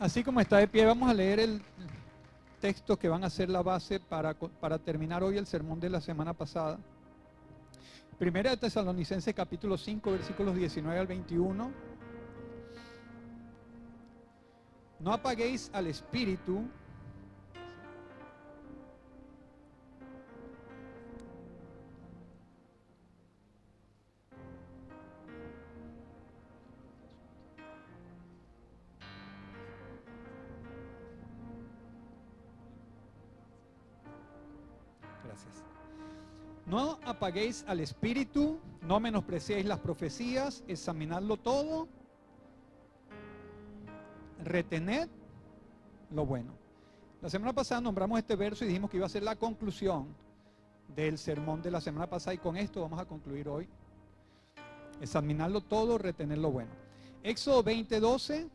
Así como está de pie, vamos a leer el texto que van a ser la base para terminar hoy el sermón de la semana pasada. Primera de Tesalonicenses capítulo 5, versículos 19 al 21. No apaguéis al espíritu. Gracias. No apaguéis al espíritu, no menospreciéis las profecías, examinadlo todo, retened lo bueno. La semana pasada nombramos este verso y dijimos que iba a ser la conclusión del sermón de la semana pasada, y con esto vamos a concluir hoy. Examinarlo todo, retener lo bueno. Éxodo 20:12.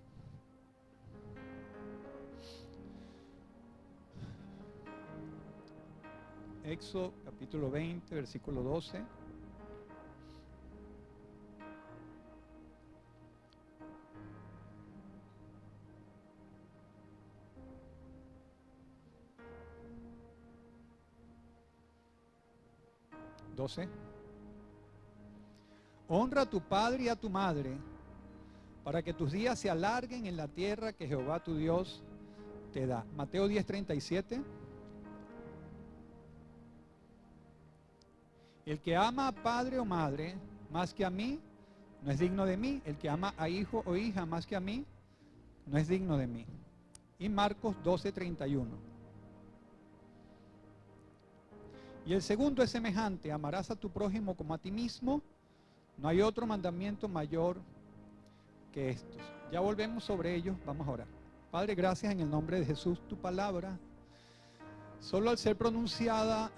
Éxodo capítulo 20, versículo 12. Honra a tu padre y a tu madre, para que tus días se alarguen en la tierra que Jehová tu Dios te da. Mateo 10:37. El que ama a padre o madre más que a mí, no es digno de mí. El que ama a hijo o hija más que a mí, no es digno de mí. Y Marcos 12:31. Y el segundo es semejante: amarás a tu prójimo como a ti mismo. No hay otro mandamiento mayor que estos. Ya volvemos sobre ellos, vamos a orar. Padre, gracias en el nombre de Jesús. Tu palabra, solo al ser pronunciada,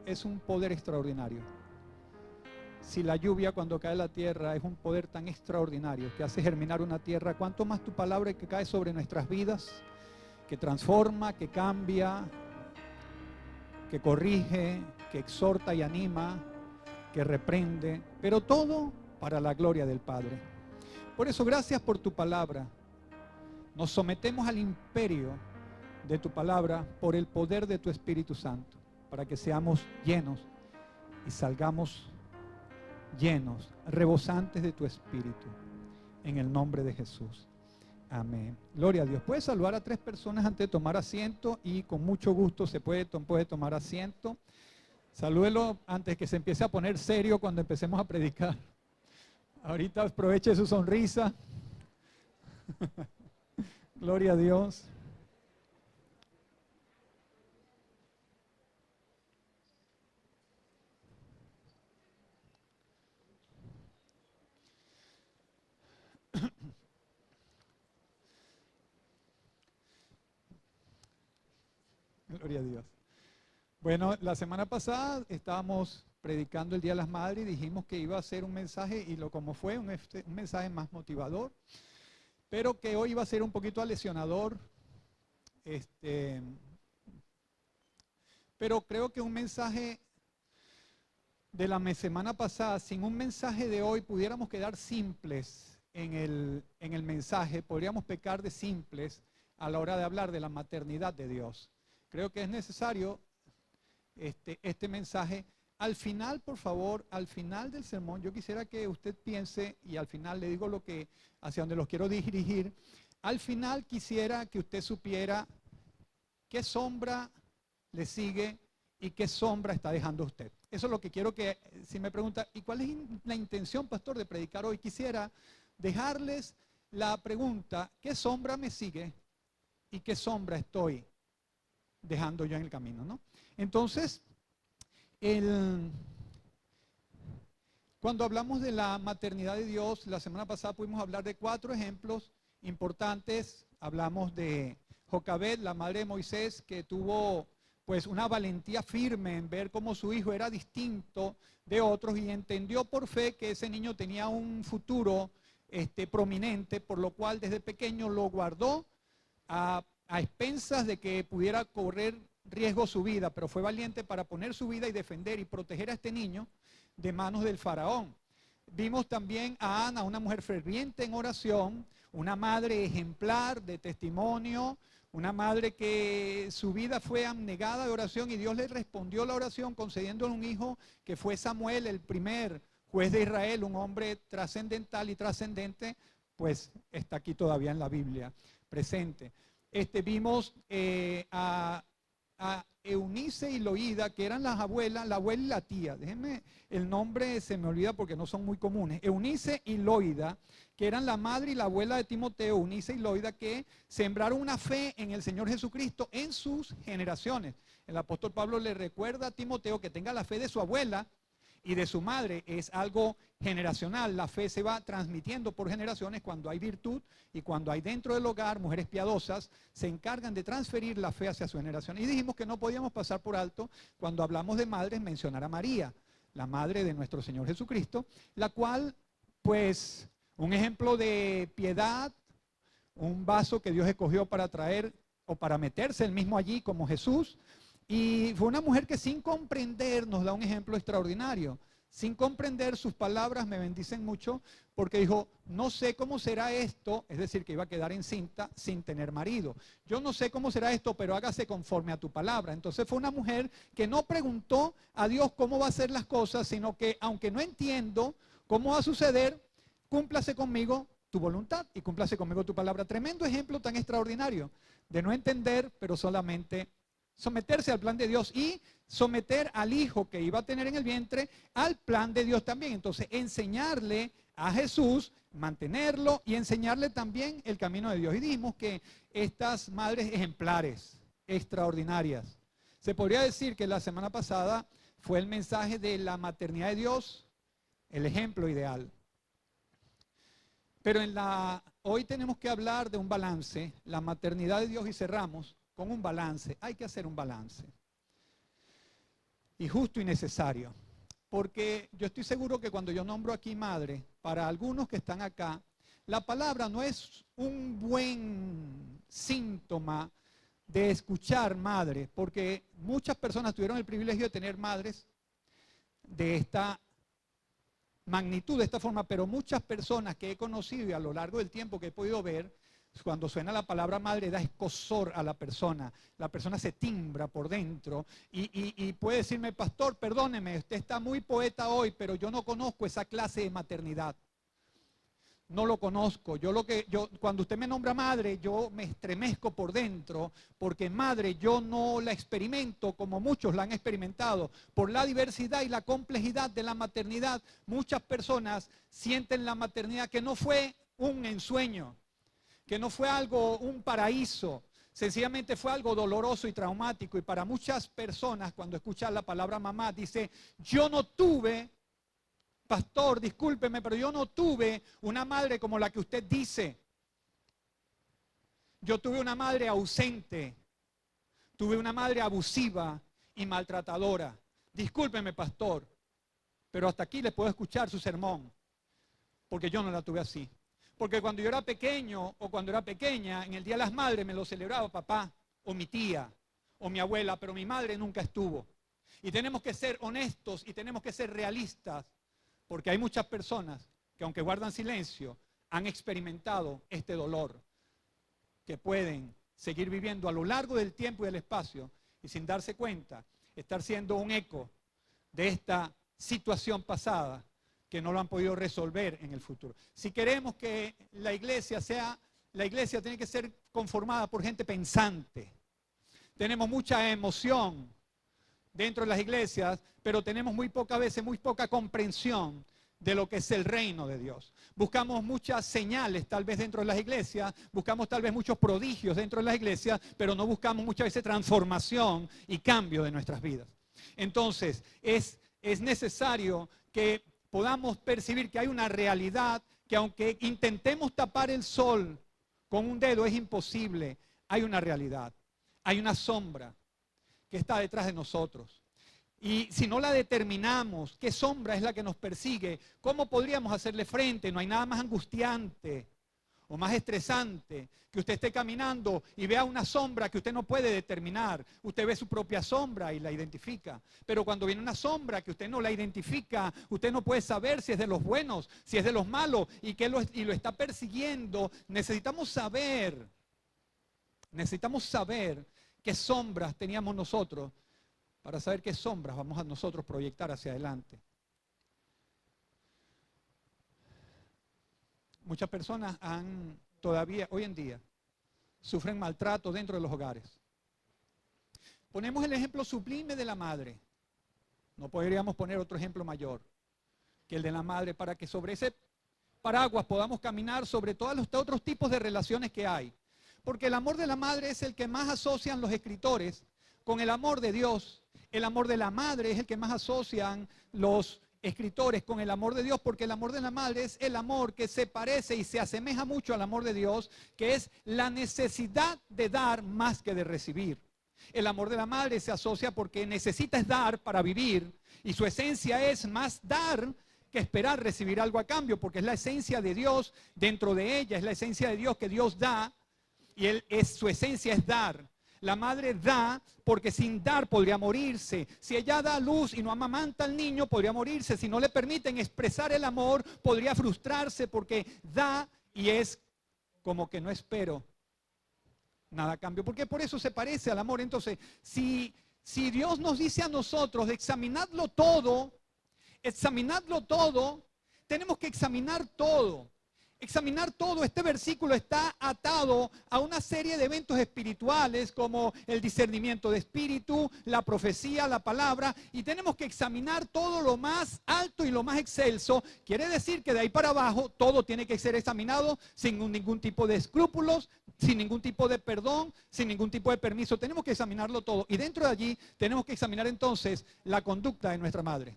es un poder extraordinario. Si la lluvia cuando cae en la tierra es un poder tan extraordinario que hace germinar una tierra, ¿cuánto más tu palabra que cae sobre nuestras vidas, que transforma, que cambia, que corrige, que exhorta y anima, que reprende, pero todo para la gloria del Padre? Por eso, gracias por tu palabra. Nos sometemos al imperio de tu palabra por el poder de tu Espíritu Santo, para que seamos llenos y salgamos llenos, rebosantes de tu Espíritu, en el nombre de Jesús. Amén. Gloria a Dios. Puedes saludar a 3 personas antes de tomar asiento, y con mucho gusto se puede tomar asiento. Salúdelo antes que se empiece a poner serio cuando empecemos a predicar. Ahorita aproveche su sonrisa. Gloria a Dios. Gloria a Dios. Bueno, la semana pasada estábamos predicando el Día de las Madres y dijimos que iba a ser un mensaje, y como fue, un mensaje más motivador, pero que hoy iba a ser un poquito lesionador. Pero creo que un mensaje de la semana pasada, sin un mensaje de hoy, pudiéramos quedar simples en el mensaje, podríamos pecar de simples a la hora de hablar de la maternidad de Dios. Creo que es necesario este mensaje. Al final, por favor, al final del sermón, yo quisiera que usted piense, y al final le digo hacia donde los quiero dirigir. Al final quisiera que usted supiera qué sombra le sigue y qué sombra está dejando usted. Eso es lo que quiero que, si me pregunta, ¿y cuál es la intención, pastor, de predicar hoy? Quisiera dejarles la pregunta: ¿qué sombra me sigue y qué sombra estoy dejando yo en el camino, ¿no? Entonces, cuando hablamos de la maternidad de Dios, la semana pasada pudimos hablar de 4 ejemplos importantes. Hablamos de Jocabed, la madre de Moisés, que tuvo pues una valentía firme en ver cómo su hijo era distinto de otros, y entendió por fe que ese niño tenía un futuro prominente, por lo cual desde pequeño lo guardó a expensas de que pudiera correr riesgo su vida, pero fue valiente para poner su vida y defender y proteger a este niño de manos del faraón. Vimos también a Ana, una mujer ferviente en oración, una madre ejemplar de testimonio, una madre que su vida fue abnegada de oración y Dios le respondió la oración concediéndole un hijo que fue Samuel, el primer juez de Israel, un hombre trascendental y trascendente, pues está aquí todavía en la Biblia presente. Vimos a Eunice y Loída, que eran las abuelas, la abuela y la tía. Déjenme, el nombre se me olvida porque no son muy comunes. Eunice y Loída, que eran la madre y la abuela de Timoteo, Eunice y Loída, que sembraron una fe en el Señor Jesucristo en sus generaciones. El apóstol Pablo le recuerda a Timoteo que tenga la fe de su abuela y de su madre. Es algo generacional. La fe se va transmitiendo por generaciones. Cuando hay virtud y cuando hay dentro del hogar mujeres piadosas, se encargan de transferir la fe hacia su generación. Y dijimos que no podíamos pasar por alto, cuando hablamos de madres, mencionar a María, la madre de nuestro Señor Jesucristo, la cual, pues, un ejemplo de piedad, un vaso que Dios escogió para traer o para meterse él mismo allí como Jesús. Y fue una mujer que sin comprender nos da un ejemplo extraordinario. Sin comprender, sus palabras me bendicen mucho, porque dijo, no sé cómo será esto, es decir, que iba a quedar encinta sin tener marido. Yo no sé cómo será esto, pero hágase conforme a tu palabra. Entonces fue una mujer que no preguntó a Dios cómo va a ser las cosas, sino que aunque no entiendo cómo va a suceder, cúmplase conmigo tu voluntad y cúmplase conmigo tu palabra. Tremendo ejemplo tan extraordinario de no entender, pero solamente someterse al plan de Dios y someter al hijo que iba a tener en el vientre al plan de Dios también. Entonces, enseñarle a Jesús, mantenerlo y enseñarle también el camino de Dios. Y dijimos que estas madres ejemplares, extraordinarias, se podría decir que la semana pasada fue el mensaje de la maternidad de Dios, el ejemplo ideal. Pero hoy tenemos que hablar de un balance, la maternidad de Dios, y cerramos con un balance. Hay que hacer un balance. Y justo y necesario. Porque yo estoy seguro que cuando yo nombro aquí madre, para algunos que están acá, la palabra no es un buen síntoma de escuchar madre, porque muchas personas tuvieron el privilegio de tener madres de esta magnitud, de esta forma, pero muchas personas que he conocido y a lo largo del tiempo que he podido ver, cuando suena la palabra madre da escozor a la persona se timbra por dentro y puede decirme, pastor, perdóneme, usted está muy poeta hoy, pero yo no conozco esa clase de maternidad. No lo conozco. Cuando usted me nombra madre, yo me estremezco por dentro, porque madre yo no la experimento como muchos la han experimentado. Por la diversidad y la complejidad de la maternidad, muchas personas sienten la maternidad que no fue un ensueño, que no fue un paraíso, sencillamente fue algo doloroso y traumático. Y para muchas personas, cuando escuchan la palabra mamá, dice, yo no tuve, pastor, discúlpeme, pero yo no tuve una madre como la que usted dice. Yo tuve una madre ausente, tuve una madre abusiva y maltratadora. Discúlpeme, pastor, pero hasta aquí le puedo escuchar su sermón, porque yo no la tuve así. Porque cuando yo era pequeño o cuando era pequeña, en el Día de las Madres me lo celebraba papá o mi tía o mi abuela, pero mi madre nunca estuvo. Y tenemos que ser honestos y tenemos que ser realistas, porque hay muchas personas que, aunque guardan silencio, han experimentado este dolor, que pueden seguir viviendo a lo largo del tiempo y del espacio y sin darse cuenta, estar siendo un eco de esta situación pasada que no lo han podido resolver en el futuro. Si queremos que la iglesia tiene que ser conformada por gente pensante. Tenemos mucha emoción dentro de las iglesias, pero tenemos muy poca comprensión de lo que es el reino de Dios. Buscamos muchas señales tal vez dentro de las iglesias, buscamos tal vez muchos prodigios dentro de las iglesias, pero no buscamos muchas veces transformación y cambio de nuestras vidas. Entonces, es necesario que podamos percibir que hay una realidad que, aunque intentemos tapar el sol con un dedo, es imposible. Hay una realidad, hay una sombra que está detrás de nosotros. Y si no la determinamos, ¿qué sombra es la que nos persigue? ¿Cómo podríamos hacerle frente? No hay nada más angustiante o más estresante, que usted esté caminando y vea una sombra que usted no puede determinar. Usted ve su propia sombra y la identifica. Pero cuando viene una sombra que usted no la identifica, usted no puede saber si es de los buenos, si es de los malos y lo está persiguiendo. Necesitamos saber qué sombras teníamos nosotros para saber qué sombras vamos a nosotros proyectar hacia adelante. Muchas personas todavía, hoy en día, sufren maltrato dentro de los hogares. Ponemos el ejemplo sublime de la madre. No podríamos poner otro ejemplo mayor que el de la madre para que sobre ese paraguas podamos caminar sobre todos los otros tipos de relaciones que hay. Porque el amor de la madre es el que más asocian los escritores con el amor de Dios. El amor de la madre es el que más asocian los escritores con el amor de Dios, porque el amor de la madre es el amor que se parece y se asemeja mucho al amor de Dios, que es la necesidad de dar más que de recibir. El amor de la madre se asocia porque necesitas dar para vivir y su esencia es más dar que esperar recibir algo a cambio, porque es la esencia de Dios dentro de ella, es la esencia de Dios que Dios da y su esencia es dar. La madre da porque sin dar podría morirse. Si ella da luz y no amamanta al niño, podría morirse. Si no le permiten expresar el amor, podría frustrarse porque da y es como que no espero nada a cambio. Porque por eso se parece al amor. Entonces, si Dios nos dice a nosotros de examinadlo todo, tenemos que examinar todo. Examinar todo. Este versículo está atado a una serie de eventos espirituales como el discernimiento de espíritu, la profecía, la palabra, y tenemos que examinar todo lo más alto y lo más excelso. Quiere decir que de ahí para abajo todo tiene que ser examinado sin ningún tipo de escrúpulos, sin ningún tipo de perdón, sin ningún tipo de permiso. Tenemos que examinarlo todo y dentro de allí tenemos que examinar entonces la conducta de nuestra madre.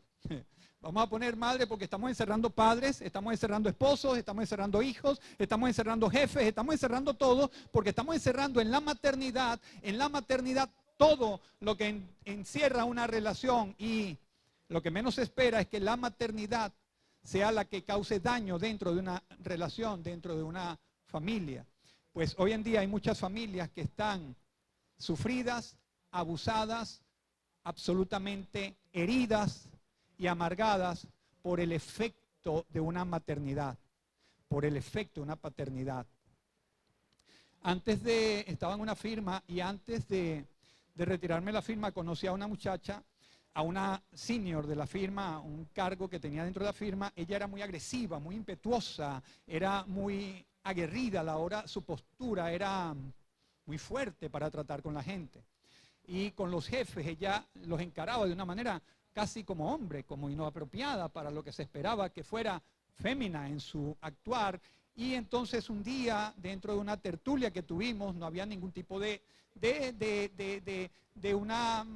Vamos a poner madre porque estamos encerrando padres, estamos encerrando esposos, estamos encerrando hijos, estamos encerrando jefes, estamos encerrando todo, porque estamos encerrando en la maternidad todo lo que encierra una relación, y lo que menos se espera es que la maternidad sea la que cause daño dentro de una relación, dentro de una familia. Pues hoy en día hay muchas familias que están sufridas, abusadas, absolutamente heridas y amargadas por el efecto de una maternidad, por el efecto de una paternidad. Estaba en una firma y antes de retirarme de la firma conocí a una muchacha, a una senior de la firma, un cargo que tenía dentro de la firma. Ella era muy agresiva, muy impetuosa, era muy aguerrida a la hora, su postura era muy fuerte para tratar con la gente. Y con los jefes ella los encaraba de una manera casi como hombre, como inapropiada para lo que se esperaba que fuera fémina en su actuar. Y entonces un día, dentro de una tertulia que tuvimos, no había ningún tipo de una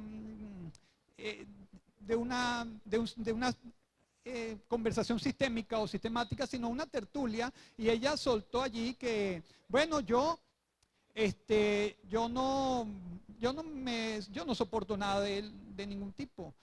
conversación sistémica o sistemática, sino una tertulia, y ella soltó allí que, bueno, yo no soporto nada de ningún tipo.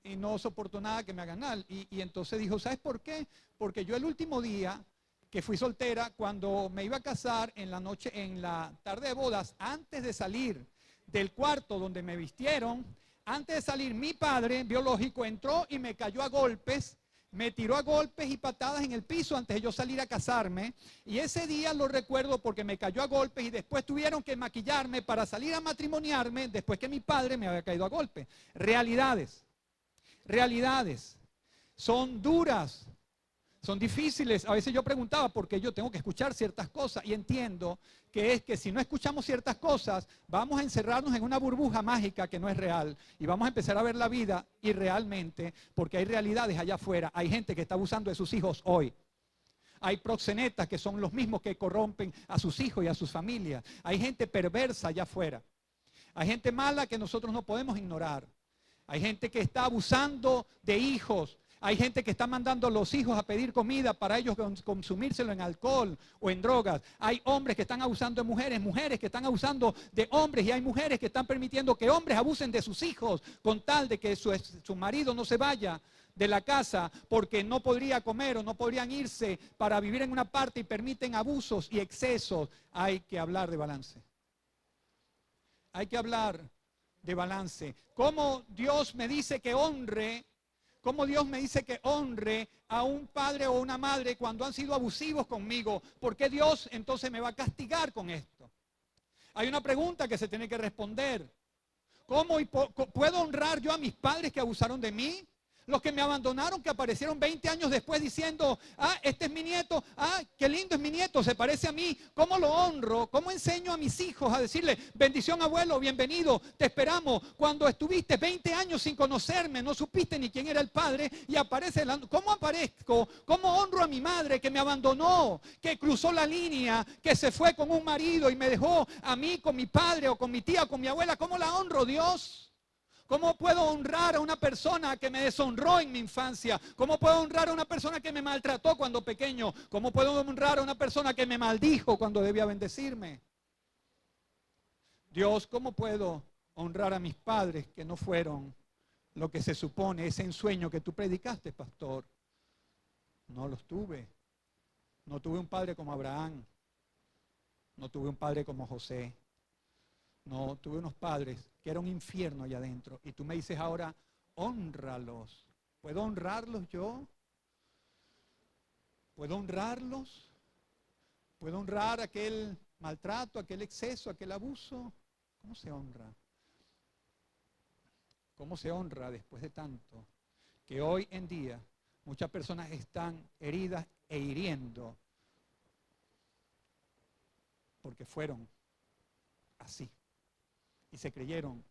Y no soporto nada que me hagan mal. Y entonces dijo, ¿sabes por qué? Porque yo el último día que fui soltera, cuando me iba a casar en la noche, en la tarde de bodas, antes de salir del cuarto donde me vistieron, antes de salir, mi padre biológico entró y me cayó a golpes, me tiró a golpes y patadas en el piso antes de yo salir a casarme. Y ese día lo recuerdo porque me cayó a golpes y después tuvieron que maquillarme para salir a matrimoniarme después que mi padre me había caído a golpes. Realidades. Son duras, son difíciles. A veces yo preguntaba por qué yo tengo que escuchar ciertas cosas, y entiendo que es que si no escuchamos ciertas cosas, vamos a encerrarnos en una burbuja mágica que no es real y vamos a empezar a ver la vida irrealmente, porque hay realidades allá afuera. Hay gente que está abusando de sus hijos hoy. Hay proxenetas que son los mismos que corrompen a sus hijos y a sus familias. Hay gente perversa allá afuera. Hay gente mala que nosotros no podemos ignorar. Hay gente que está abusando de hijos. Hay gente que está mandando a los hijos a pedir comida para ellos consumírselo en alcohol o en drogas. Hay hombres que están abusando de mujeres, mujeres que están abusando de hombres, y hay mujeres que están permitiendo que hombres abusen de sus hijos con tal de que su marido no se vaya de la casa porque no podría comer o no podrían irse para vivir en una parte y permiten abusos y excesos. Hay que hablar de balance. Hay que hablar de balance. ¿Cómo Dios me dice que honre? ¿Cómo Dios me dice que honre a un padre o una madre cuando han sido abusivos conmigo? ¿Por qué Dios entonces me va a castigar con esto? Hay una pregunta que se tiene que responder. ¿Cómo puedo honrar yo a mis padres que abusaron de mí? Los que me abandonaron, que aparecieron 20 años después diciendo, este es mi nieto, qué lindo es mi nieto, se parece a mí. ¿Cómo lo honro? ¿Cómo enseño a mis hijos a decirle, bendición abuelo, bienvenido, te esperamos? Cuando estuviste 20 años sin conocerme, no supiste ni quién era el padre y aparece, ¿cómo aparezco? ¿Cómo honro a mi madre que me abandonó, que cruzó la línea, que se fue con un marido y me dejó a mí con mi padre o con mi tía o con mi abuela? ¿Cómo la honro, Dios? ¿Cómo puedo honrar a una persona que me deshonró en mi infancia? ¿Cómo puedo honrar a una persona que me maltrató cuando pequeño? ¿Cómo puedo honrar a una persona que me maldijo cuando debía bendecirme? Dios, ¿cómo puedo honrar a mis padres que no fueron lo que se supone, ese ensueño que tú predicaste, pastor? No los tuve. No tuve un padre como Abraham. No tuve un padre como José. No, tuve unos padres que era un infierno allá adentro. Y tú me dices ahora, hónralos. ¿Puedo honrarlos yo? ¿Puedo honrarlos? ¿Puedo honrar aquel maltrato, aquel exceso, aquel abuso? ¿Cómo se honra? ¿Cómo se honra después de tanto? Que hoy en día muchas personas están heridas e hiriendo porque fueron así. Y se creyeron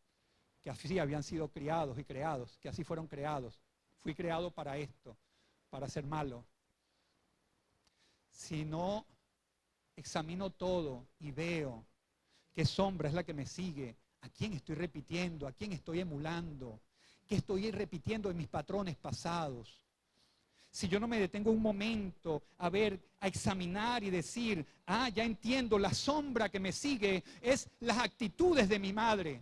que así habían sido criados y creados, que así fueron creados. Fui creado para esto, para ser malo. Si no examino todo y veo qué sombra es la que me sigue, a quién estoy repitiendo, a quién estoy emulando, qué estoy repitiendo en mis patrones pasados. Si yo no me detengo un momento a ver, a examinar y decir, ya entiendo, la sombra que me sigue es las actitudes de mi madre.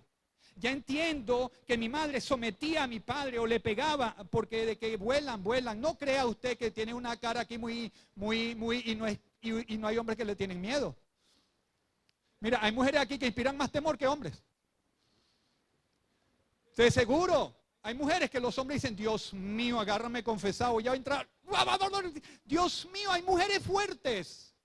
Ya entiendo que mi madre sometía a mi padre o le pegaba porque de que vuelan. No crea usted que tiene una cara aquí muy, y no hay hombres que le tienen miedo. Mira, hay mujeres aquí que inspiran más temor que hombres. De seguro. Hay mujeres que los hombres dicen, Dios mío, agárrame confesado, ya voy a entrar. Dios mío, hay mujeres fuertes.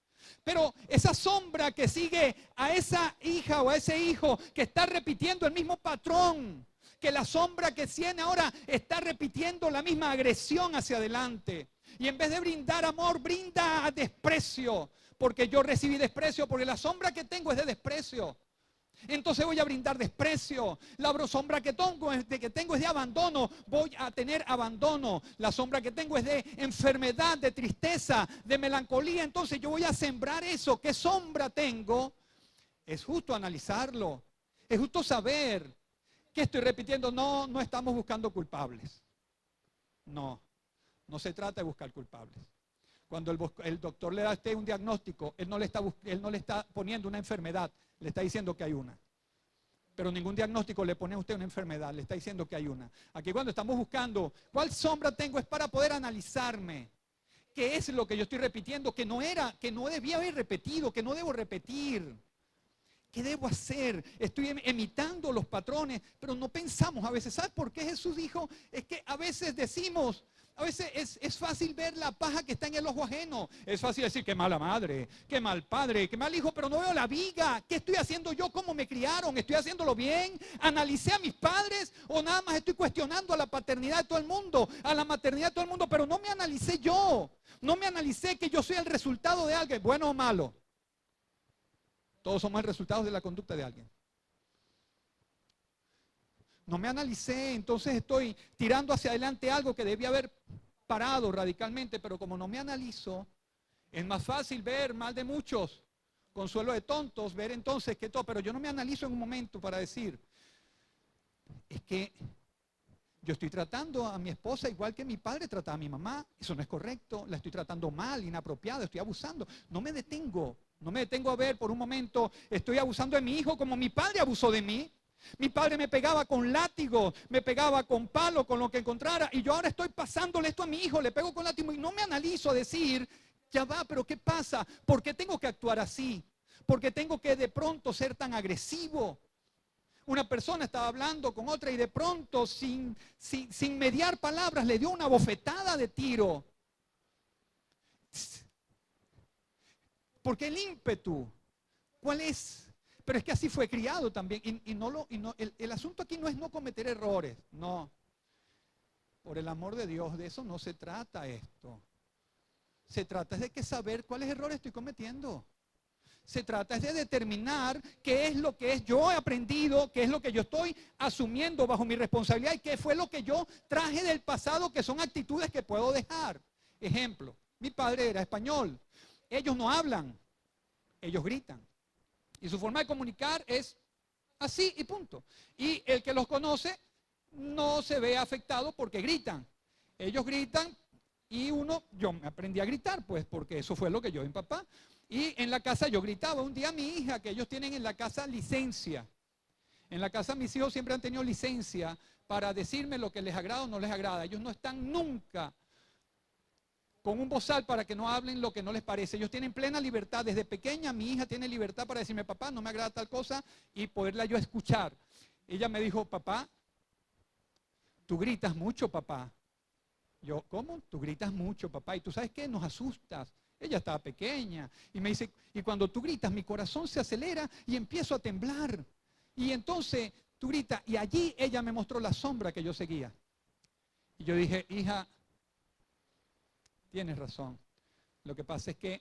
Pero esa sombra que sigue a esa hija o a ese hijo que está repitiendo el mismo patrón, que la sombra que tiene ahora está repitiendo la misma agresión hacia adelante. Y en vez de brindar amor, brinda desprecio. Porque yo recibí desprecio, porque la sombra que tengo es de desprecio. Entonces voy a brindar desprecio. La sombra que tengo es de abandono. Voy a tener abandono. La sombra que tengo es de enfermedad, de tristeza, de melancolía. Entonces yo voy a sembrar eso. ¿Qué sombra tengo? Es justo analizarlo. Es justo saber qué estoy repitiendo. No estamos buscando culpables. No se trata de buscar culpables. Cuando el doctor le da a usted un diagnóstico, él no le está poniendo una enfermedad, le está diciendo que hay una. Pero ningún diagnóstico le pone a usted una enfermedad, le está diciendo que hay una. Aquí cuando estamos buscando cuál sombra tengo es para poder analizarme. ¿Qué es lo que yo estoy repitiendo que no debía haber repetido, que no debo repetir? ¿Qué debo hacer? Estoy imitando los patrones, pero no pensamos a veces. ¿Sabes por qué Jesús dijo? Es que a veces decimos, a veces es fácil ver la paja que está en el ojo ajeno. Es fácil decir, qué mala madre, qué mal padre, qué mal hijo, pero no veo la viga. ¿Qué estoy haciendo yo? ¿Cómo me criaron? ¿Estoy haciéndolo bien? ¿Analicé a mis padres? ¿O nada más estoy cuestionando a la paternidad de todo el mundo, a la maternidad de todo el mundo? Pero no me analicé yo. No me analicé que yo soy el resultado de alguien, bueno o malo. Todos somos el resultado de la conducta de alguien. No me analicé, entonces estoy tirando hacia adelante algo que debía haber parado radicalmente, pero como no me analizo, es más fácil ver mal de muchos, consuelo de tontos, ver entonces que todo, pero yo no me analizo en un momento para decir, es que Yo estoy tratando a mi esposa igual que mi padre trataba a mi mamá. Eso no es correcto. La estoy tratando mal, inapropiada, estoy abusando. No me detengo. No me detengo a ver por un momento, estoy abusando de mi hijo como mi padre abusó de mí. Mi padre me pegaba con látigo, me pegaba con palo, con lo que encontrara. Y yo ahora estoy pasándole esto a mi hijo, le pego con látigo y no me analizo a decir, ya va, pero ¿qué pasa? ¿Por qué tengo que actuar así? ¿Por qué tengo que de pronto ser tan agresivo? Una persona estaba hablando con otra y de pronto, sin mediar palabras, le dio una bofetada de tiro. Porque el ímpetu, ¿cuál es? Pero es que así fue criado también. El asunto aquí no es no cometer errores, no. Por el amor de Dios, de eso no se trata esto. Se trata de que saber cuáles errores estoy cometiendo. Se trata de determinar qué es lo que yo he aprendido, qué es lo que yo estoy asumiendo bajo mi responsabilidad y qué fue lo que yo traje del pasado, que son actitudes que puedo dejar. Ejemplo, mi padre era español. Ellos no hablan, ellos gritan. Y su forma de comunicar es así y punto. Y el que los conoce no se ve afectado porque gritan. Ellos gritan y yo me aprendí a gritar, pues, porque eso fue lo que yo vi en papá. Y en la casa yo gritaba. Un día mi hija, que ellos tienen en la casa licencia. En la casa mis hijos siempre han tenido licencia para decirme lo que les agrada o no les agrada. Ellos no están nunca con un bozal para que no hablen lo que no les parece. Ellos tienen plena libertad. Desde pequeña mi hija tiene libertad para decirme, papá, no me agrada tal cosa, y poderla yo escuchar. Ella me dijo, papá, tú gritas mucho, papá. Yo, ¿cómo? Tú gritas mucho, papá. Y tú sabes qué, nos asustas. Ella estaba pequeña. Y me dice, y cuando tú gritas, mi corazón se acelera y empiezo a temblar. Y entonces tú gritas, y allí ella me mostró la sombra que yo seguía. Y yo dije, hija, tienes razón. Lo que pasa es que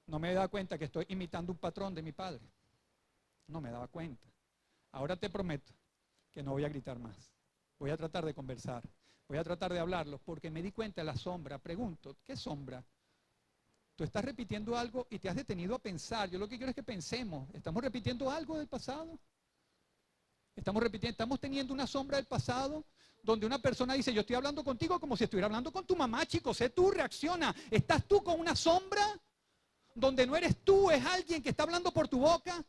no me he dado cuenta que estoy imitando un patrón de mi padre. No me daba cuenta. Ahora te prometo que no voy a gritar más. Voy a tratar de conversar. Voy a tratar de hablarlo porque me di cuenta de la sombra. Pregunto, ¿qué sombra? Tú estás repitiendo algo y te has detenido a pensar. Yo lo que quiero es que pensemos. ¿Estamos repitiendo algo del pasado? Estamos teniendo una sombra del pasado donde una persona dice, yo estoy hablando contigo como si estuviera hablando con tu mamá, chicos. Sé tú, reacciona. ¿Estás tú con una sombra donde no eres tú, es alguien que está hablando por tu boca?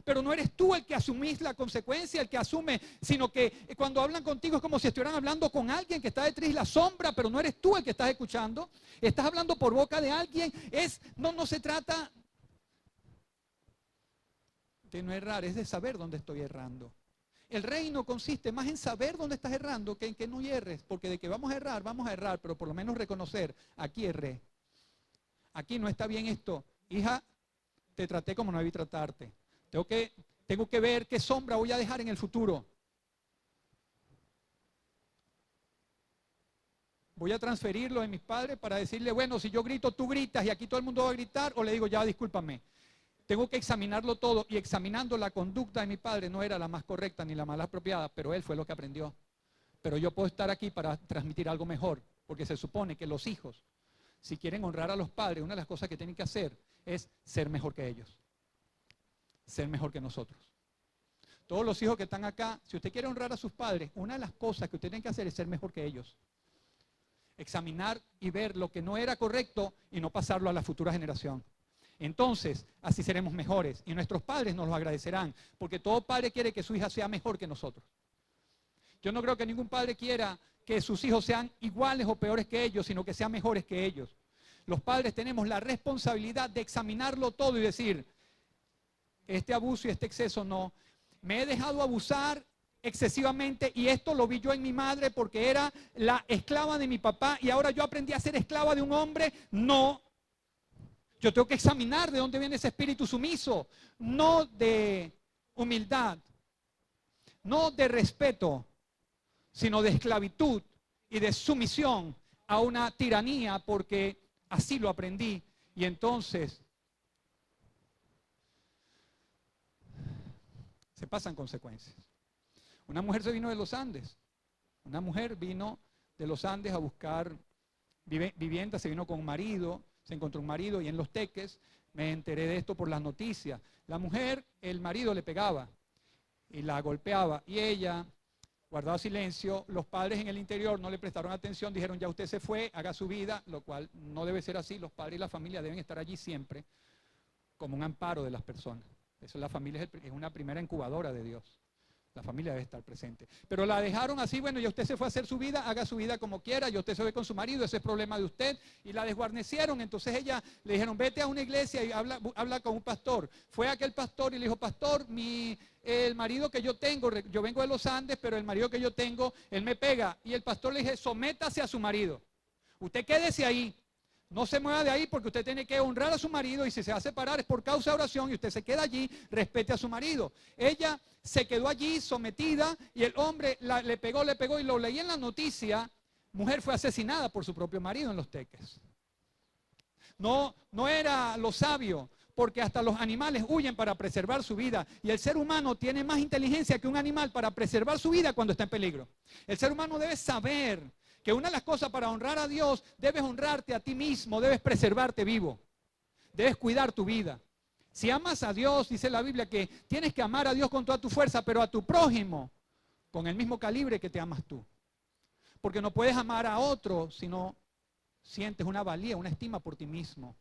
Pero no eres tú el que asumís la consecuencia, el que asume, sino que cuando hablan contigo es como si estuvieran hablando con alguien que está detrás de la sombra, pero no eres tú el que estás escuchando. Estás hablando por boca de alguien. No se trata de no errar, es de saber dónde estoy errando. El reino consiste más en saber dónde estás errando que en que no hierres, porque de que vamos a errar, pero por lo menos reconocer, aquí erré. Aquí no está bien esto. Hija, te traté como no debí tratarte. Tengo que ver qué sombra voy a dejar en el futuro. Voy a transferirlo de mis padres para decirle, bueno, si yo grito, tú gritas y aquí todo el mundo va a gritar, o le digo, ya, discúlpame. Tengo que examinarlo todo, y examinando la conducta de mi padre no era la más correcta ni la más apropiada, pero él fue lo que aprendió. Pero yo puedo estar aquí para transmitir algo mejor, porque se supone que los hijos, si quieren honrar a los padres, una de las cosas que tienen que hacer es ser mejor que ellos, ser mejor que nosotros. Todos los hijos que están acá, si usted quiere honrar a sus padres, una de las cosas que usted tiene que hacer es ser mejor que ellos. Examinar y ver lo que no era correcto y no pasarlo a la futura generación. Entonces, así seremos mejores y nuestros padres nos lo agradecerán, porque todo padre quiere que su hija sea mejor que nosotros. Yo no creo que ningún padre quiera que sus hijos sean iguales o peores que ellos, sino que sean mejores que ellos. Los padres tenemos la responsabilidad de examinarlo todo y decir, este abuso y este exceso no. Me he dejado abusar excesivamente y esto lo vi yo en mi madre porque era la esclava de mi papá y ahora yo aprendí a ser esclava de un hombre. No. Yo tengo que examinar de dónde viene ese espíritu sumiso, no de humildad, no de respeto, sino de esclavitud y de sumisión a una tiranía, porque así lo aprendí. Y entonces se pasan consecuencias. Una mujer se vino de los Andes. Una mujer vino de los Andes a buscar vivienda, se vino con un marido, se encontró un marido y en Los Teques me enteré de esto por las noticias. La mujer, el marido le pegaba y la golpeaba y ella guardaba silencio. Los padres en el interior no le prestaron atención, dijeron, ya usted se fue, haga su vida, lo cual no debe ser así. Los padres y la familia deben estar allí siempre como un amparo de las personas. Eso, la familia es una primera incubadora de Dios. La familia debe estar presente. Pero la dejaron así, bueno, ya usted se fue a hacer su vida, haga su vida como quiera, ya usted se ve con su marido, ese es problema de usted. Y la desguarnecieron. Entonces ella le dijeron, vete a una iglesia y habla con un pastor. Fue aquel pastor y le dijo, pastor, el marido que yo tengo, yo vengo de los Andes, pero el marido que yo tengo, él me pega. Y el pastor le dije, sométase a su marido. Usted quédese ahí. No se mueva de ahí porque usted tiene que honrar a su marido y si se va a separar es por causa de oración y usted se queda allí, respete a su marido. Ella se quedó allí sometida y el hombre le pegó y lo leí en la noticia, mujer fue asesinada por su propio marido en Los Teques. No era lo sabio, porque hasta los animales huyen para preservar su vida y el ser humano tiene más inteligencia que un animal para preservar su vida cuando está en peligro. El ser humano debe saber que una de las cosas para honrar a Dios, debes honrarte a ti mismo, debes preservarte vivo, debes cuidar tu vida. Si amas a Dios, dice la Biblia que tienes que amar a Dios con toda tu fuerza, pero a tu prójimo con el mismo calibre que te amas tú. Porque no puedes amar a otro si no sientes una valía, una estima por ti mismo.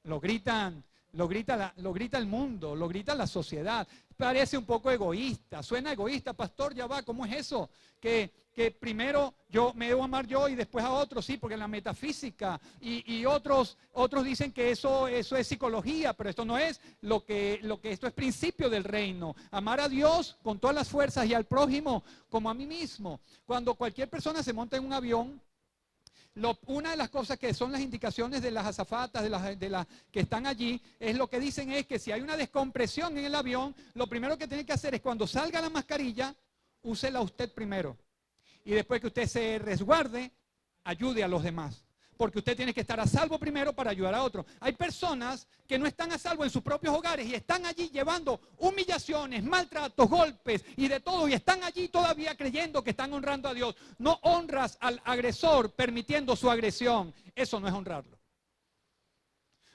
Lo grita el mundo, lo grita la sociedad. Parece un poco egoísta, suena egoísta, pastor, ya va, ¿cómo es eso? Que primero yo me debo amar yo y después a otros, sí, porque en la metafísica y otros dicen que eso es psicología, pero esto no es lo que esto es principio del reino. Amar a Dios con todas las fuerzas y al prójimo como a mí mismo. Cuando cualquier persona se monta en un avión, una de las cosas que son las indicaciones de las azafatas, de las que están allí, es lo que dicen es que si hay una descompresión en el avión, lo primero que tiene que hacer es cuando salga la mascarilla, úsela usted primero. Y después que usted se resguarde, ayude a los demás. Porque usted tiene que estar a salvo primero para ayudar a otros. Hay personas que no están a salvo en sus propios hogares y están allí llevando humillaciones, maltratos, golpes y de todo. Y están allí todavía creyendo que están honrando a Dios. No honras al agresor permitiendo su agresión. Eso no es honrarlo.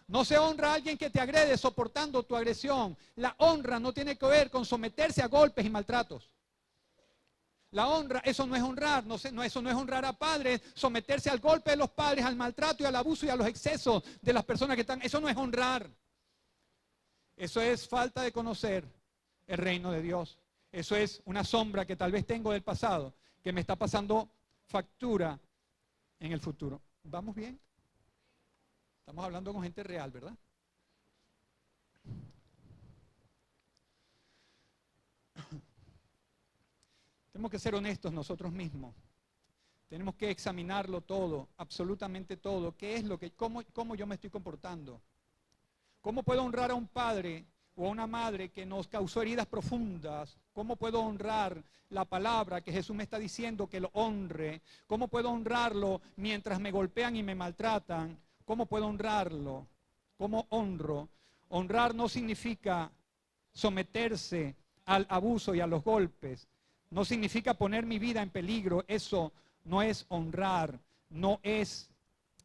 No se honra a alguien que te agrede soportando tu agresión. La honra no tiene que ver con someterse a golpes y maltratos. La honra, eso no es honrar, eso no es honrar a padres, someterse al golpe de los padres, al maltrato y al abuso y a los excesos de las personas que están, eso no es honrar. Eso es falta de conocer el reino de Dios. Eso es una sombra que tal vez tengo del pasado, que me está pasando factura en el futuro. ¿Vamos bien? Estamos hablando con gente real, ¿verdad? Tenemos que ser honestos nosotros mismos. Tenemos que examinarlo todo, absolutamente todo. ¿Qué es lo que, cómo yo me estoy comportando? ¿Cómo puedo honrar a un padre o a una madre que nos causó heridas profundas? ¿Cómo puedo honrar la palabra que Jesús me está diciendo que lo honre? ¿Cómo puedo honrarlo mientras me golpean y me maltratan? ¿Cómo puedo honrarlo? ¿Cómo honro? Honrar no significa someterse al abuso y a los golpes. No significa poner mi vida en peligro. Eso no es honrar, no es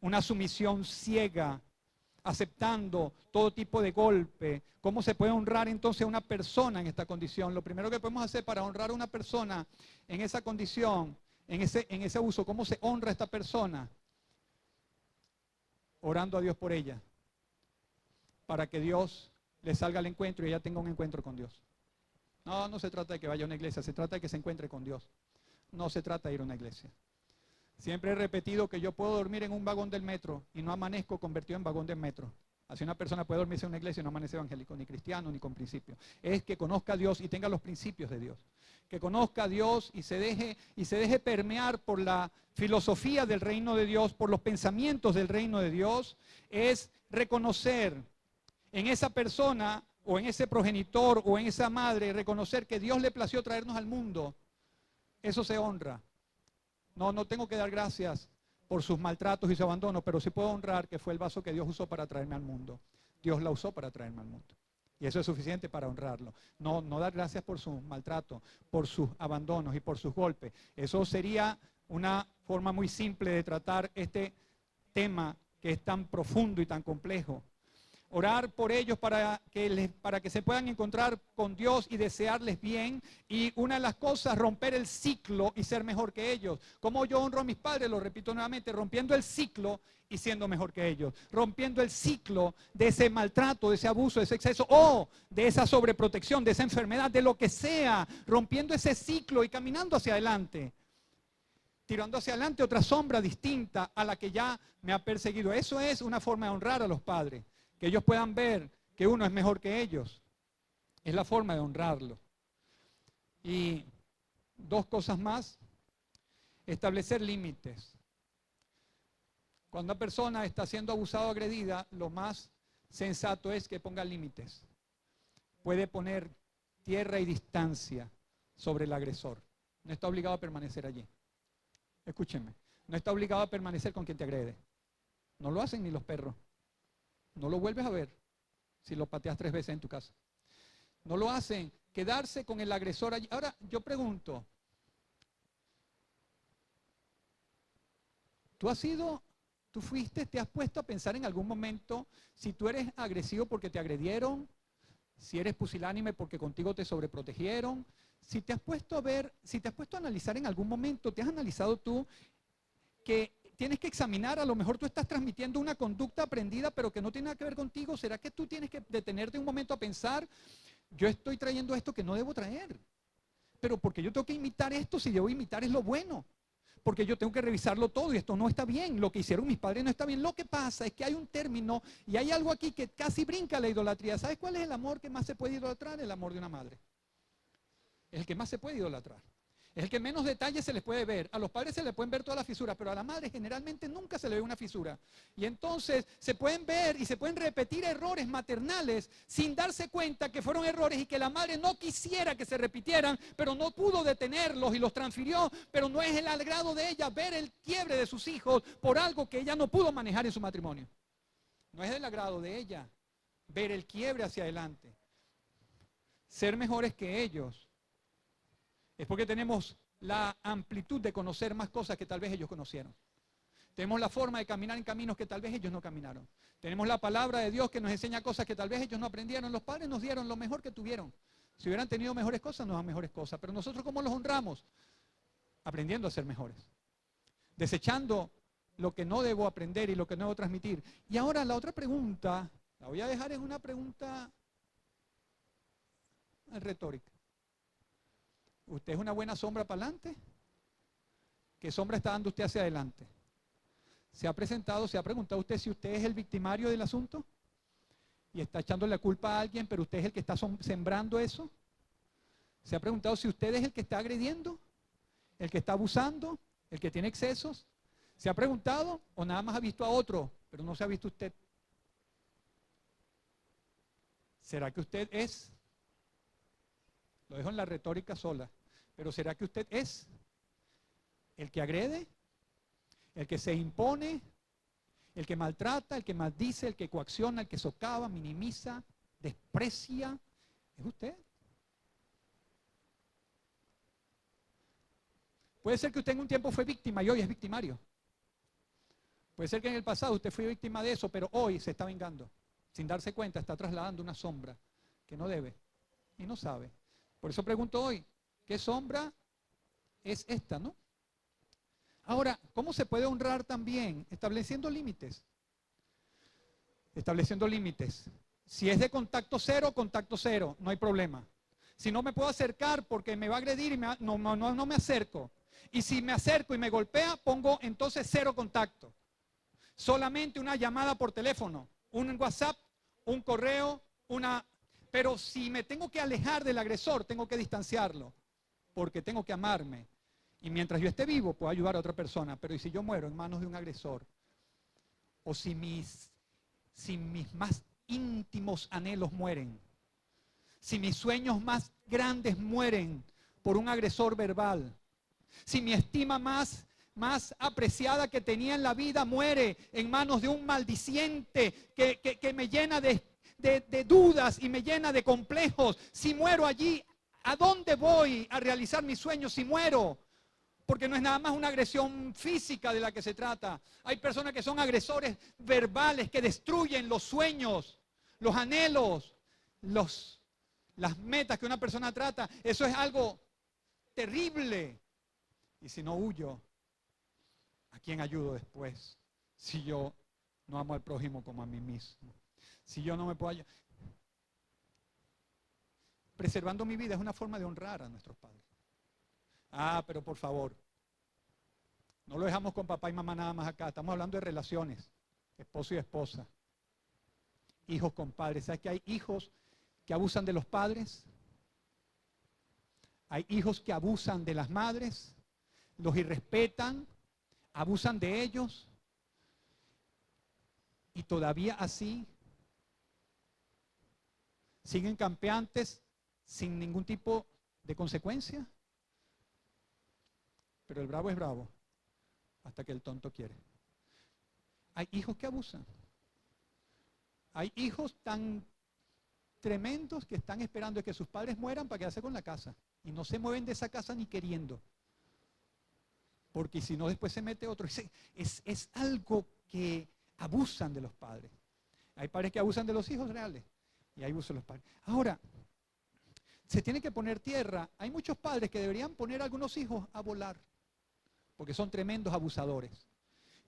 una sumisión ciega, aceptando todo tipo de golpe. ¿Cómo se puede honrar entonces a una persona en esta condición? Lo primero que podemos hacer para honrar a una persona en esa condición, en ese abuso, ¿cómo se honra a esta persona? Orando a Dios por ella, para que Dios le salga al encuentro y ella tenga un encuentro con Dios. No se trata de que vaya a una iglesia, se trata de que se encuentre con Dios. No se trata de ir a una iglesia. Siempre he repetido que yo puedo dormir en un vagón del metro y no amanezco convertido en vagón del metro. Así una persona puede dormirse en una iglesia y no amanece evangélico, ni cristiano, ni con principios. Es que conozca a Dios y tenga los principios de Dios. Que conozca a Dios y se deje permear por la filosofía del reino de Dios, por los pensamientos del reino de Dios. Es reconocer en esa persona o en ese progenitor o en esa madre, reconocer que Dios le plació traernos al mundo. Eso se honra. No tengo que dar gracias por sus maltratos y su abandono, pero sí puedo honrar que fue el vaso que Dios usó para traerme al mundo. Dios la usó para traerme al mundo. Y eso es suficiente para honrarlo. No dar gracias por su maltrato, por sus abandonos y por sus golpes. Eso sería una forma muy simple de tratar este tema que es tan profundo y tan complejo. orar por ellos para que se puedan encontrar con Dios y desearles bien. Y una de las cosas, romper el ciclo y ser mejor que ellos. Como yo honro a mis padres, lo repito nuevamente, rompiendo el ciclo y siendo mejor que ellos. Rompiendo el ciclo de ese maltrato, de ese abuso, de ese exceso, o de esa sobreprotección, de esa enfermedad, de lo que sea. Rompiendo ese ciclo y caminando hacia adelante. Tirando hacia adelante otra sombra distinta a la que ya me ha perseguido. Eso es una forma de honrar a los padres. Que ellos puedan ver que uno es mejor que ellos. Es la forma de honrarlo. Y dos cosas más. Establecer límites. Cuando una persona está siendo abusada o agredida, lo más sensato es que ponga límites. Puede poner tierra y distancia sobre el agresor. No está obligado a permanecer allí. Escúchenme. No está obligado a permanecer con quien te agrede. No lo hacen ni los perros. No lo vuelves a ver si lo pateas 3 veces en tu casa. No lo hacen. Quedarse con el agresor allí. Ahora, yo pregunto. ¿Tú fuiste, te has puesto a pensar en algún momento si tú eres agresivo porque te agredieron? Si eres pusilánime porque contigo te sobreprotegieron. Si te has puesto a ver, si te has puesto a analizar en algún momento, te has analizado tú que tienes que examinar, a lo mejor tú estás transmitiendo una conducta aprendida pero que no tiene nada que ver contigo. ¿Será que tú tienes que detenerte un momento a pensar, yo estoy trayendo esto que no debo traer? Pero porque yo tengo que imitar esto, si debo imitar es lo bueno. Porque yo tengo que revisarlo todo y esto no está bien. Lo que hicieron mis padres no está bien. Lo que pasa es que hay un término y hay algo aquí que casi brinca la idolatría. ¿Sabes cuál es el amor que más se puede idolatrar? El amor de una madre. Es el que más se puede idolatrar. Es el que menos detalles se les puede ver. A los padres se les pueden ver todas las fisuras, pero a la madre generalmente nunca se le ve una fisura. Y entonces se pueden ver y se pueden repetir errores maternales sin darse cuenta que fueron errores y que la madre no quisiera que se repitieran, pero no pudo detenerlos y los transfirió. Pero no es el agrado de ella ver el quiebre de sus hijos por algo que ella no pudo manejar en su matrimonio. No es del agrado de ella ver el quiebre hacia adelante. Ser mejores que ellos. Es porque tenemos la amplitud de conocer más cosas que tal vez ellos conocieron. Tenemos la forma de caminar en caminos que tal vez ellos no caminaron. Tenemos la palabra de Dios que nos enseña cosas que tal vez ellos no aprendieron. Los padres nos dieron lo mejor que tuvieron. Si hubieran tenido mejores cosas, nos dan mejores cosas. Pero nosotros, ¿cómo los honramos? Aprendiendo a ser mejores. Desechando lo que no debo aprender y lo que no debo transmitir. Y ahora la otra pregunta, la voy a dejar en una pregunta retórica. ¿Usted es una buena sombra para adelante? ¿Qué sombra está dando usted hacia adelante? ¿Se ha preguntado usted si usted es el victimario del asunto? ¿Y está echando la culpa a alguien, pero usted es el que está sembrando eso? ¿Se ha preguntado si usted es el que está agrediendo? ¿El que está abusando? ¿El que tiene excesos? ¿Se ha preguntado o nada más ha visto a otro, pero no se ha visto usted? ¿Será que usted es? Lo dejo en la retórica sola. Pero ¿será que usted es el que agrede? ¿El que se impone? ¿El que maltrata? ¿El que maldice? ¿El que coacciona? ¿El que socava? ¿Minimiza? ¿Desprecia? ¿Es usted? Puede ser que usted en un tiempo fue víctima y hoy es victimario. Puede ser que en el pasado usted fue víctima de eso, pero hoy se está vengando. Sin darse cuenta, está trasladando una sombra que no debe y no sabe. Por eso pregunto hoy, ¿qué sombra es esta, no? Ahora, ¿cómo se puede honrar también? Estableciendo límites. Estableciendo límites. Si es de contacto cero, no hay problema. Si no me puedo acercar porque me va a agredir y no me acerco. Y si me acerco y me golpea, pongo entonces 0 contacto. Solamente una llamada por teléfono, un WhatsApp, un correo, Pero si me tengo que alejar del agresor, tengo que distanciarlo, porque tengo que amarme. Y mientras yo esté vivo, puedo ayudar a otra persona. Pero ¿y si yo muero en manos de un agresor? O si mis más íntimos anhelos mueren. Si mis sueños más grandes mueren por un agresor verbal. Si mi estima más apreciada que tenía en la vida muere en manos de un maldiciente que me llena de dudas y me llena de complejos. Si muero allí, ¿a dónde voy a realizar mis sueños si muero? Porque no es nada más una agresión física de la que se trata. Hay personas que son agresores verbales, que destruyen los sueños. los anhelos, las metas que una persona trata, eso es algo terrible. Y si no huyo, ¿a quién ayudo después? Si yo no amo al prójimo como a mí mismo. Si yo no me puedo ayudar. Preservando mi vida es una forma de honrar a nuestros padres. Ah, pero por favor, no lo dejamos con papá y mamá nada más acá. Estamos hablando de relaciones, esposo y esposa, hijos con padres. ¿Sabes que hay hijos que abusan de los padres? Hay hijos que abusan de las madres, los irrespetan, abusan de ellos y todavía así siguen campeantes sin ningún tipo de consecuencia. Pero el bravo es bravo hasta que el tonto quiere. Hay hijos que abusan. Hay hijos tan tremendos que están esperando que sus padres mueran para quedarse con la casa. Y no se mueven de esa casa ni queriendo. Porque si no, después se mete otro. Es algo que abusan de los padres. Hay padres que abusan de los hijos reales. Y hay abuso de los padres. Ahora, se tiene que poner tierra. Hay muchos padres que deberían poner a algunos hijos a volar. Porque son tremendos abusadores.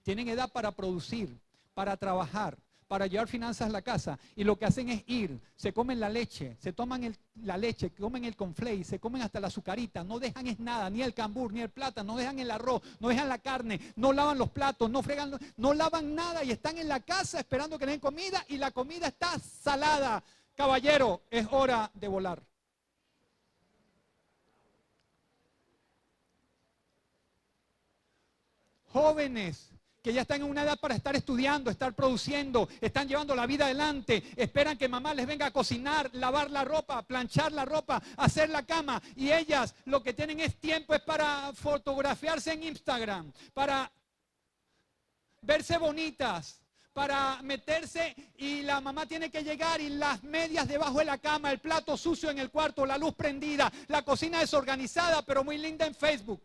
Tienen edad para producir, para trabajar, para llevar finanzas a la casa. Y lo que hacen es ir, se comen la leche, se toman la leche, comen el conflay, se comen hasta la azucarita, no dejan es nada, ni el cambur, ni el plátano, no dejan el arroz, no dejan la carne, no lavan los platos, no fregan, no lavan nada y están en la casa esperando que le den comida y la comida está salada. Caballero, es hora de volar. Jóvenes que ya están en una edad para estar estudiando, estar produciendo, están llevando la vida adelante, esperan que mamá les venga a cocinar, lavar la ropa, planchar la ropa, hacer la cama, y ellas lo que tienen es tiempo es para fotografiarse en Instagram, para verse bonitas, para meterse, y la mamá tiene que llegar y las medias debajo de la cama, el plato sucio en el cuarto, la luz prendida, la cocina desorganizada pero muy linda en Facebook.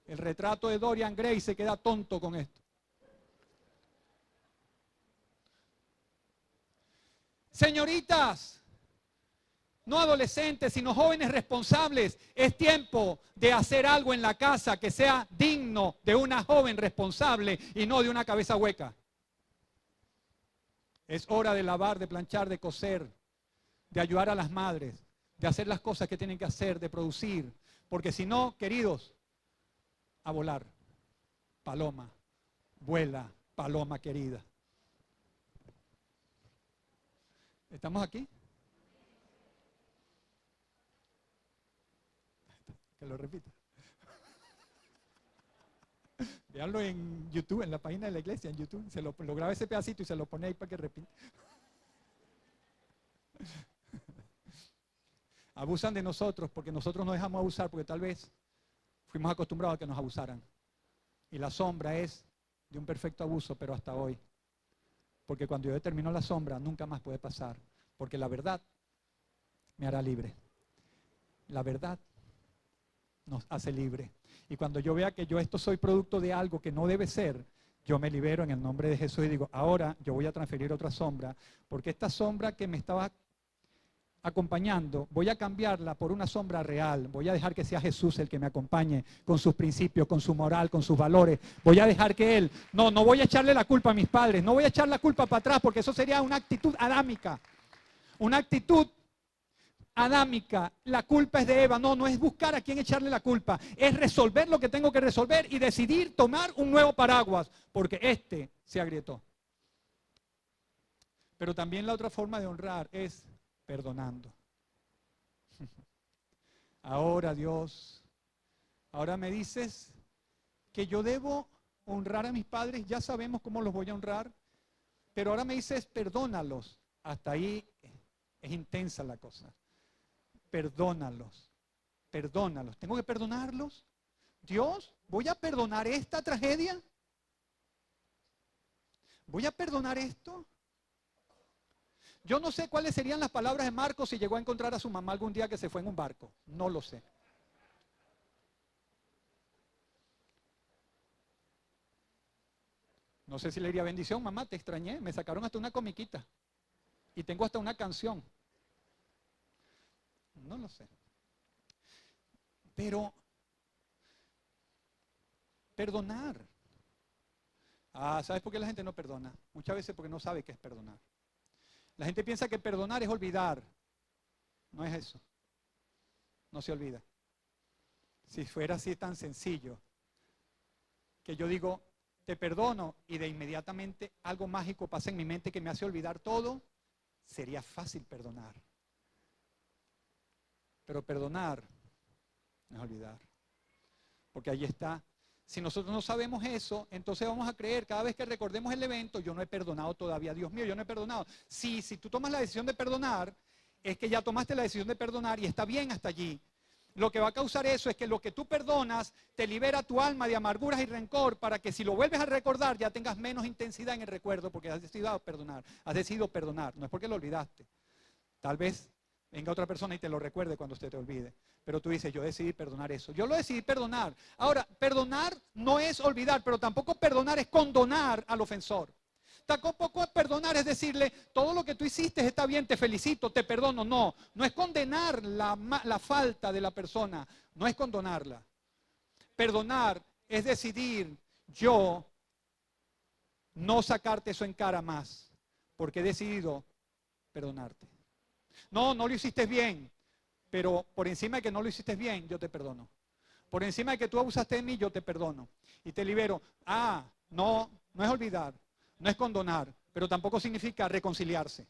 El retrato de Dorian Gray se queda tonto con esto. Señoritas, no adolescentes, sino jóvenes responsables, es tiempo de hacer algo en la casa que sea digno de una joven responsable y no de una cabeza hueca. Es hora de lavar, de planchar, de coser, de ayudar a las madres, de hacer las cosas que tienen que hacer, de producir, porque si no, queridos, a volar. Paloma, vuela, paloma querida. ¿Estamos aquí? Que lo repita. Veanlo en YouTube, en la página de la iglesia, en YouTube. Se lo graba ese pedacito y se lo pone ahí para que repita. Abusan de nosotros porque nosotros no dejamos abusar, porque tal vez fuimos acostumbrados a que nos abusaran. Y la sombra es de un perfecto abuso, pero hasta hoy. Porque cuando yo determino la sombra, nunca más puede pasar. Porque la verdad me hará libre. La verdad nos hace libre. Y cuando yo vea que yo esto soy producto de algo que no debe ser, yo me libero en el nombre de Jesús y digo, ahora yo voy a transferir otra sombra, porque esta sombra que me estaba acompañando, voy a cambiarla por una sombra real. Voy a dejar que sea Jesús el que me acompañe con sus principios, con su moral, con sus valores. Voy a dejar que Él, no voy a echarle la culpa a mis padres, no voy a echar la culpa para atrás, porque eso sería una actitud adámica. Una actitud adámica. La culpa es de Eva. No es buscar a quién echarle la culpa. Es resolver lo que tengo que resolver y decidir tomar un nuevo paraguas, porque este se agrietó. Pero también la otra forma de honrar es perdonando. Ahora, Dios, ahora me dices que yo debo honrar a mis padres. Ya sabemos cómo los voy a honrar, pero ahora me dices perdónalos. Hasta ahí es intensa la cosa. Perdónalos, perdónalos. ¿Tengo que perdonarlos? Dios, ¿voy a perdonar esta tragedia? ¿Voy a perdonar esto? Yo no sé cuáles serían las palabras de Marcos si llegó a encontrar a su mamá algún día que se fue en un barco. No lo sé. No sé si le diría bendición, mamá, te extrañé. Me sacaron hasta una comiquita. Y tengo hasta una canción. No lo sé. Pero perdonar. ¿Sabes por qué la gente no perdona? Muchas veces porque no sabe qué es perdonar. La gente piensa que perdonar es olvidar. No es eso. No se olvida. Si fuera así tan sencillo, que yo digo, te perdono, y de inmediatamente algo mágico pasa en mi mente que me hace olvidar todo, sería fácil perdonar. Pero perdonar no es olvidar. Porque ahí está. Si nosotros no sabemos eso, entonces vamos a creer, cada vez que recordemos el evento, yo no he perdonado todavía, Dios mío, yo no he perdonado. Sí, si tú tomas la decisión de perdonar, es que ya tomaste la decisión de perdonar y está bien hasta allí. Lo que va a causar eso es que lo que tú perdonas te libera tu alma de amarguras y rencor para que si lo vuelves a recordar ya tengas menos intensidad en el recuerdo porque has decidido perdonar. Has decidido perdonar, no es porque lo olvidaste. Tal vez venga otra persona y te lo recuerde cuando usted te olvide. Pero tú dices, yo decidí perdonar eso. Yo lo decidí perdonar. Ahora, perdonar no es olvidar, pero tampoco perdonar es condonar al ofensor. Tampoco perdonar es decirle, todo lo que tú hiciste está bien, te felicito, te perdono. No, no es condenar la falta de la persona, no es condonarla. Perdonar es decidir yo no sacarte eso en cara más, porque he decidido perdonarte. No, no lo hiciste bien, pero por encima de que no lo hiciste bien, yo te perdono. Por encima de que tú abusaste de mí, yo te perdono. Y te libero. No, no es olvidar, no es condonar, pero tampoco significa reconciliarse.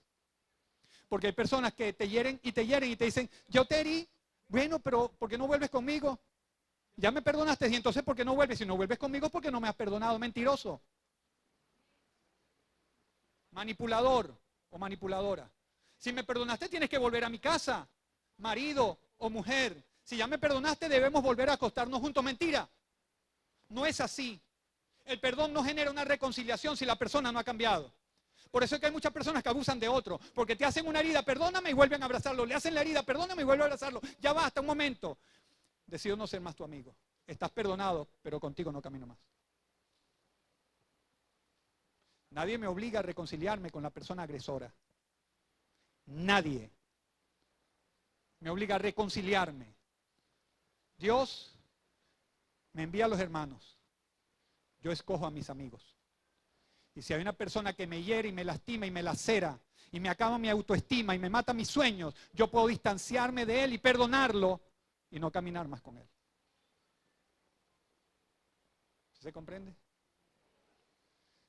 Porque hay personas que te hieren y te dicen, yo te herí, bueno, pero ¿por qué no vuelves conmigo? Ya me perdonaste y entonces ¿por qué no vuelves? Si no vuelves conmigo, ¿por qué no me has perdonado? Mentiroso. Manipulador o manipuladora. Si me perdonaste, tienes que volver a mi casa, marido o mujer. Si ya me perdonaste, debemos volver a acostarnos juntos. Mentira. No es así. El perdón no genera una reconciliación si la persona no ha cambiado. Por eso es que hay muchas personas que abusan de otro, porque te hacen una herida, perdóname y vuelven a abrazarlo. Le hacen la herida, perdóname y vuelven a abrazarlo. Ya basta, un momento. Decido no ser más tu amigo. Estás perdonado, pero contigo no camino más. Nadie me obliga a reconciliarme con la persona agresora. Nadie me obliga a reconciliarme. Dios me envía a los hermanos. Yo escojo a mis amigos. Y si hay una persona que me hiere y me lastima y me lacera y me acaba mi autoestima y me mata mis sueños, yo puedo distanciarme de él y perdonarlo y no caminar más con él. ¿Se comprende?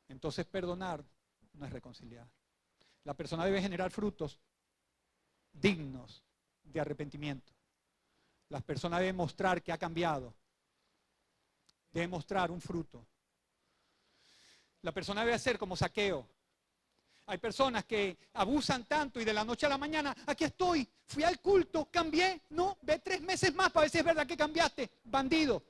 Entonces perdonar no es reconciliar. La persona debe generar frutos dignos de arrepentimiento. La persona debe mostrar que ha cambiado. Debe mostrar un fruto. La persona debe ser como Zaqueo. Hay personas que abusan tanto y de la noche a la mañana, aquí estoy, fui al culto, cambié. No, ve 3 meses más para ver si es verdad que cambiaste. Bandido.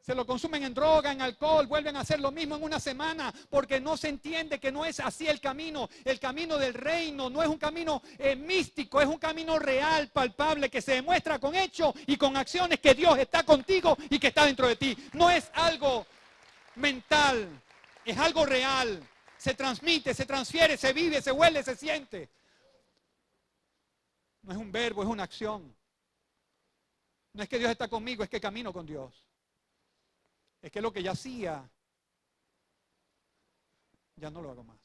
Se lo consumen en droga, en alcohol, vuelven a hacer lo mismo en una semana, porque no se entiende que no es así el camino. El camino del reino no es un camino místico, es un camino real, palpable, que se demuestra con hechos y con acciones que Dios está contigo y que está dentro de ti. No es algo mental, es algo real. Se transmite, se transfiere, se vive, se huele, se siente. No es un verbo, es una acción. No es que Dios está conmigo, es que camino con Dios. Es que lo que ya hacía, ya no lo hago más.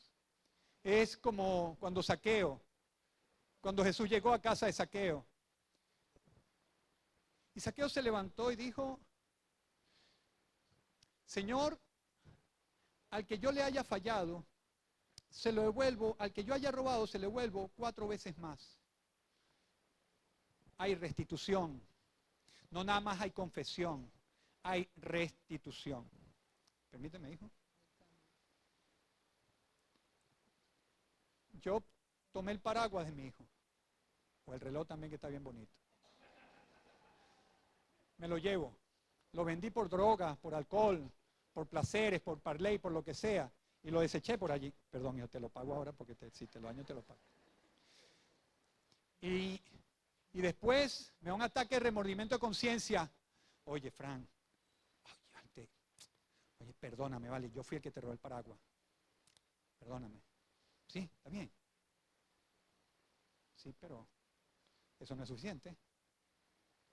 Es como cuando Jesús llegó a casa de Zaqueo. Y Zaqueo se levantó y dijo, Señor, al que yo le haya fallado, se lo devuelvo, al que yo haya robado, se lo devuelvo 4 veces más. Hay restitución. No nada más hay confesión, hay restitución. Permíteme, hijo. Yo tomé el paraguas de mi hijo, o el reloj también que está bien bonito. Me lo llevo. Lo vendí por drogas, por alcohol, por placeres, por parley, por lo que sea. Y lo deseché por allí. Perdón, yo te lo pago ahora porque si te lo daño te lo pago. Y después me da un ataque de remordimiento de conciencia. Oye, Fran, oye, perdóname, vale, yo fui el que te robó el paraguas. perdóname. Sí, está bien. Sí, pero eso no es suficiente.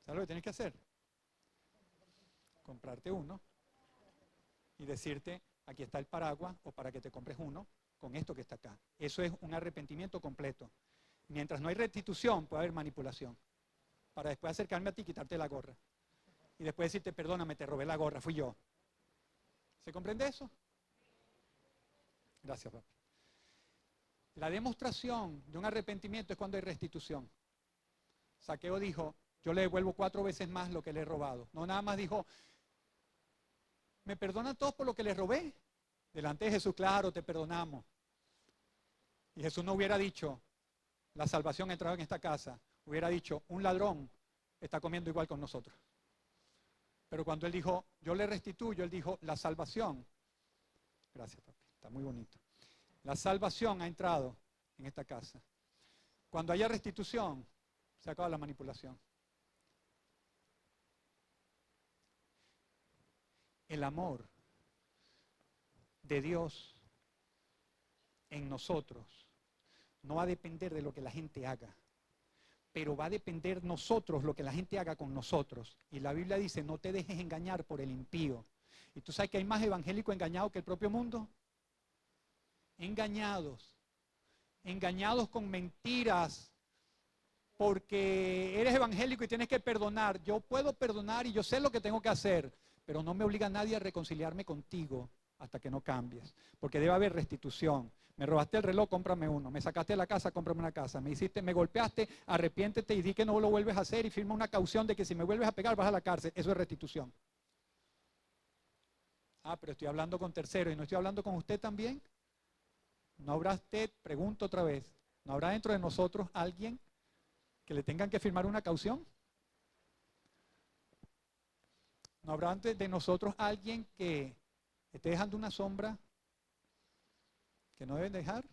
¿Sabes lo que tienes que hacer? Comprarte uno y decirte, aquí está el paraguas, o para que te compres uno con esto que está acá. Eso es un arrepentimiento completo. Mientras no hay restitución, puede haber manipulación. Para después acercarme a ti y quitarte la gorra. Y después decirte, perdóname, te robé la gorra, fui yo. ¿Se comprende eso? Gracias, papi. La demostración de un arrepentimiento es cuando hay restitución. Saqueo dijo, yo le devuelvo 4 veces más lo que le he robado. No nada más dijo, ¿me perdonan todos por lo que les robé? Delante de Jesús, claro, te perdonamos. Y Jesús no hubiera dicho, la salvación ha entrado en esta casa. Hubiera dicho, un ladrón está comiendo igual con nosotros. Pero cuando él dijo, yo le restituyo, él dijo, la salvación. Gracias, papi, está muy bonito. La salvación ha entrado en esta casa. Cuando haya restitución, se acaba la manipulación. El amor de Dios en nosotros no va a depender de lo que la gente haga, pero va a depender nosotros lo que la gente haga con nosotros. Y la Biblia dice, no te dejes engañar por el impío. ¿Y tú sabes que hay más evangélicos engañados que el propio mundo? Engañados con mentiras, porque eres evangélico y tienes que perdonar. Yo puedo perdonar y yo sé lo que tengo que hacer, pero no me obliga a nadie a reconciliarme contigo hasta que no cambies, porque debe haber restitución. Me robaste el reloj, cómprame uno. Me sacaste de la casa, cómprame una casa. Me golpeaste, arrepiéntete y di que no lo vuelves a hacer y firma una caución de que si me vuelves a pegar vas a la cárcel. Eso es restitución. Ah, pero estoy hablando con terceros y no estoy hablando con usted también. ¿No habrá usted, pregunto otra vez, no habrá dentro de nosotros alguien que le tengan que firmar una caución? ¿No habrá de nosotros alguien que esté dejando una sombra que no deben dejar?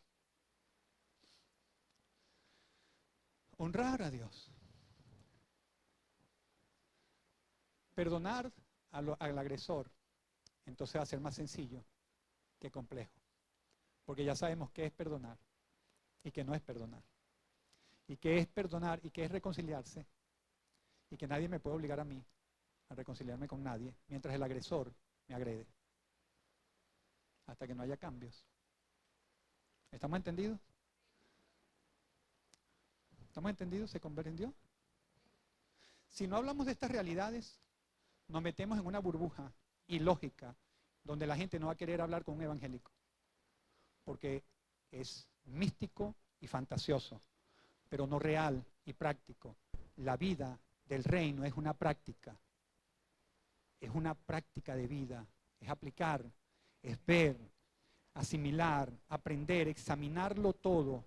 Honrar a Dios. Perdonar al agresor, entonces va a ser más sencillo que complejo. Porque ya sabemos qué es perdonar y qué no es perdonar. Y qué es perdonar y qué es reconciliarse. Y que nadie me puede obligar a mí a reconciliarme con nadie mientras el agresor me agrede. Hasta que no haya cambios. ¿Estamos entendidos? ¿Estamos entendidos? ¿Se comprendió? Si no hablamos de estas realidades, nos metemos en una burbuja ilógica donde la gente no va a querer hablar con un evangélico. Porque es místico y fantasioso, pero no real y práctico. La vida del reino es una práctica de vida, es aplicar, es ver, asimilar, aprender, examinarlo todo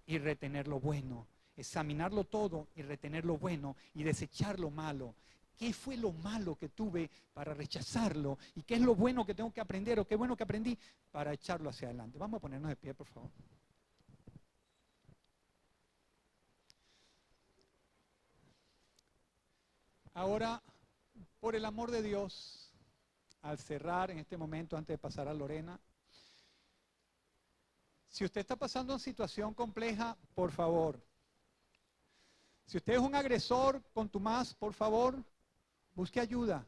y retener lo bueno, examinarlo todo y retener lo bueno y desechar lo malo. ¿Qué fue lo malo que tuve para rechazarlo? ¿Y qué es lo bueno que tengo que aprender o qué bueno que aprendí para echarlo hacia adelante? Vamos a ponernos de pie, por favor. Ahora, por el amor de Dios, al cerrar en este momento, antes de pasar a Lorena, si usted está pasando una situación compleja, por favor. Si usted es un agresor contumaz, por favor, busque ayuda.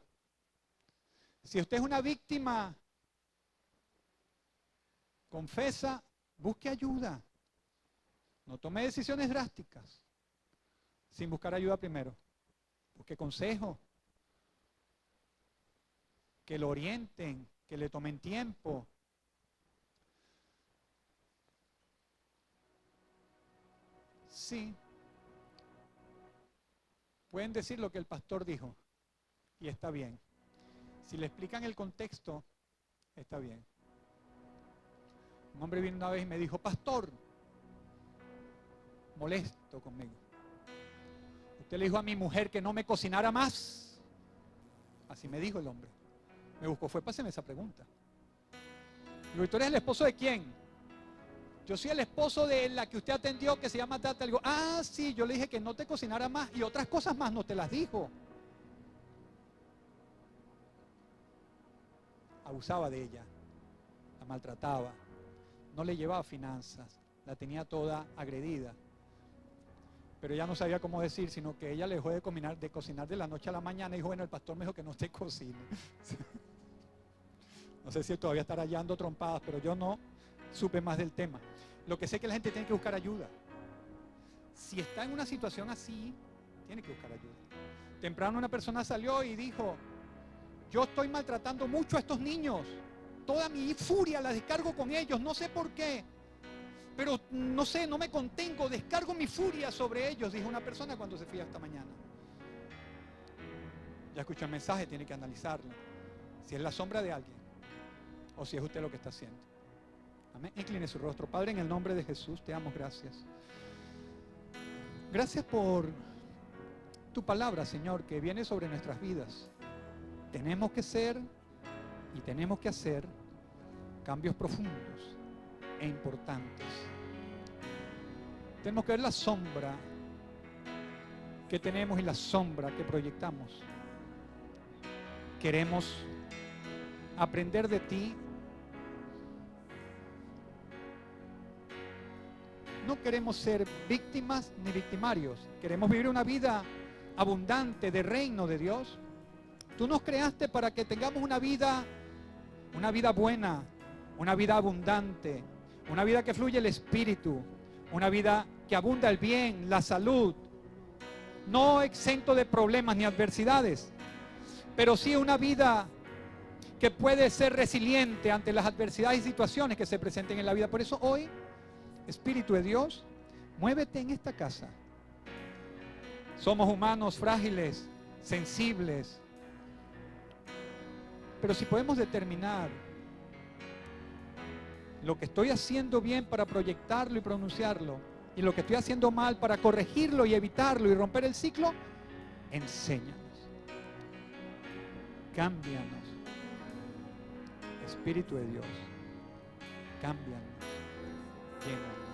Si usted es una víctima, confesa, busque ayuda. No tome decisiones drásticas sin buscar ayuda primero. Busque consejo, que lo orienten, que le tomen tiempo. Sí, pueden decir lo que el pastor dijo y está bien. Si le explican el contexto, está bien. Un hombre vino una vez y me dijo, pastor, molesto conmigo. Usted le dijo a mi mujer que no me cocinara más. Así me dijo el hombre. Me buscó, fue, páseme esa pregunta. Digo, ¿y tú eres el esposo de quién? Yo soy el esposo de la que usted atendió, que se llama Tata. Le digo, ah, sí, yo le dije que no te cocinara más y otras cosas más no te las dijo. Abusaba de ella, la maltrataba, no le llevaba finanzas, la tenía toda agredida. Pero ella no sabía cómo decir, sino que ella le dejó de cocinar de la noche a la mañana y dijo, bueno, el pastor me dijo que no te cocine. No sé si todavía estará hallando trompadas, pero yo no supe más del tema. Lo que sé es que la gente tiene que buscar ayuda. Si está en una situación así, tiene que buscar ayuda. Temprano una persona salió y dijo, yo estoy maltratando mucho a estos niños. Toda mi furia la descargo con ellos, no sé por qué. Pero no sé, no me contengo, descargo mi furia sobre ellos, dijo una persona cuando se fue esta mañana. Ya escuchó el mensaje, tiene que analizarlo. Si es la sombra de alguien o si es usted lo que está haciendo. Amén. Incline su rostro. Padre, en el nombre de Jesús, te damos gracias. Gracias por tu palabra, Señor, que viene sobre nuestras vidas. Tenemos que ser y tenemos que hacer cambios profundos e importantes. Tenemos que ver la sombra que tenemos y la sombra que proyectamos. Queremos aprender de ti. No queremos ser víctimas ni victimarios. Queremos vivir una vida abundante de reino de Dios. Tú nos creaste para que tengamos una vida buena, una vida abundante, una vida que fluye el Espíritu, una vida que abunda el bien, la salud, no exento de problemas ni adversidades, pero sí una vida que puede ser resiliente ante las adversidades y situaciones que se presenten en la vida. Por eso hoy, Espíritu de Dios, muévete en esta casa. Somos humanos frágiles, sensibles, pero si podemos determinar lo que estoy haciendo bien para proyectarlo y pronunciarlo, y lo que estoy haciendo mal para corregirlo y evitarlo y romper el ciclo, enséñanos, cámbianos, Espíritu de Dios, cámbianos, llénanos.